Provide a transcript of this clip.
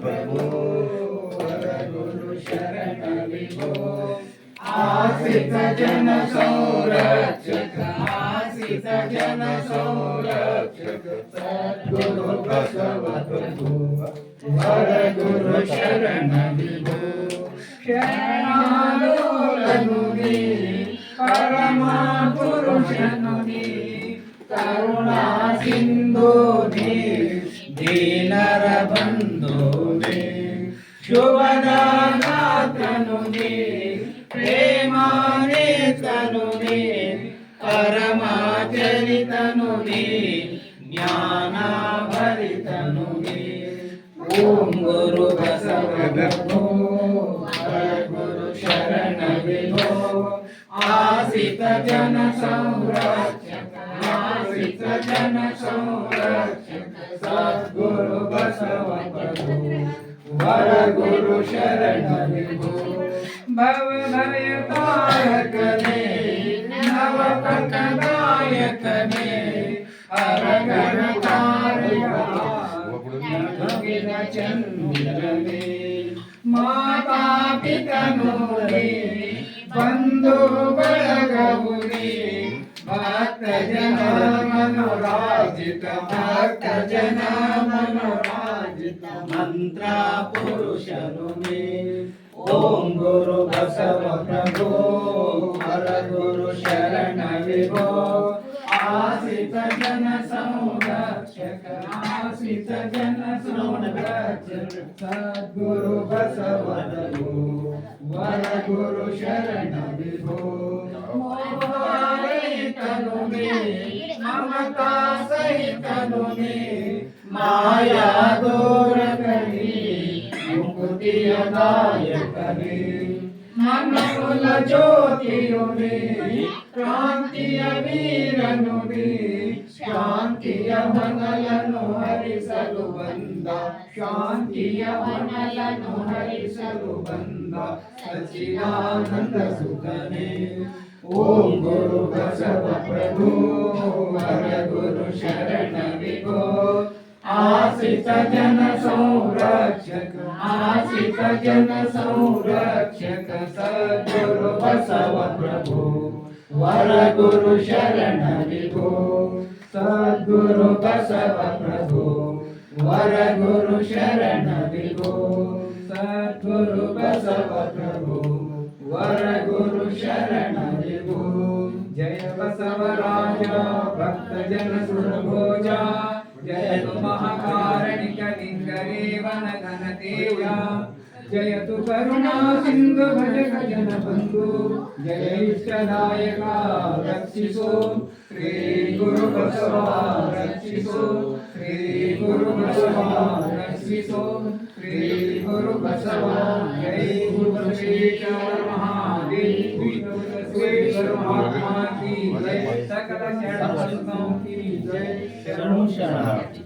प्रभो गुरु शरण विभो आसित जन संरक्षक आसित जन संरक्षक सद्गुरु बसव प्रभु गुरु शरण विभो शरणालोलनुनी परमा पुरुषनुनी करुणा सिंधुनी दीनर बंधुनी शुभदातनुनी प्रेमाने तनुनी परमाचरितनुनी ज्ञानाभरितनुनी ओम गुरु बसव प्रभो गुरु शरण विभो आसित जन संरक्षक आसित जन संरक्षक सद्गुरु बसव प्रभु गुरु शरण विभो भव भय तारक ने नव पथदायक ने हर घर चंद्रने माता पितनुरे बंधु ಬಳಗವುರಿ ಭಕ್ತ ಜನ ಮನೋರಾಜಿತ ಭಕ್ತ ಜನ ಮನೋರಾಜಿತ ಮಂತ್ರ ಪುರುಷರುನೇ ಓಂ ಗುರು ಬಸವ ಪ್ರಭೋ ಹರ ಗುರು ಶರಣ ವಿಭೋ आसित जन संरक्षक आसित जन संरक्षक सद्गुरु बसव प्रभो वर गुरु शरण विभो मोहितनुने ममता सहितनुने माया दूर करी मुक्तिय दायकने मनकुल ज्योतियुने क्रांतिಯ ವೀರನುನಿ ಶಾಂತಿಯ ಹೊನಲನ್ನು ಹರಿಸಲು ಬಂದ ಶಾಂತಿಯ ಹೊನಲನ್ನು ಹರಿಸಲು ಬಂದ ಸಚ್ಚಿದಾನಂದ ಸುಖನೇ ಓಂ ಗುರು ಬಸವ ಪ್ರಭು ಹರ ಗುರು ಶರಣ ವಿಭೋ आसित जन संरक्षक आसित जन संरक्षक सद्गुरु बसव प्रभु वर गुरु शरण विभो सद्गुरु बसव प्रभु वर गुरु शरण विभो सद्गुरु बसव प्रभु वर गुरु शरण विभो जय बसवराज भक्त जन सुरभोजा जय तु महाकारणिक लिंगरेवन घनतेजा जय तु करुणा सिंधु भजक जन बंधु जय इष्टदायक रक्षिसो श्री गुरु बसवा रक्षिसो श्री गुरु बसवा रक्षिसो श्री गुरु बसवा जय गुरु बसवेश्वर महादेव विष्णु बसवेश्वर महात्मा की जय सकल शरण की जय शरणु शरणार्थी।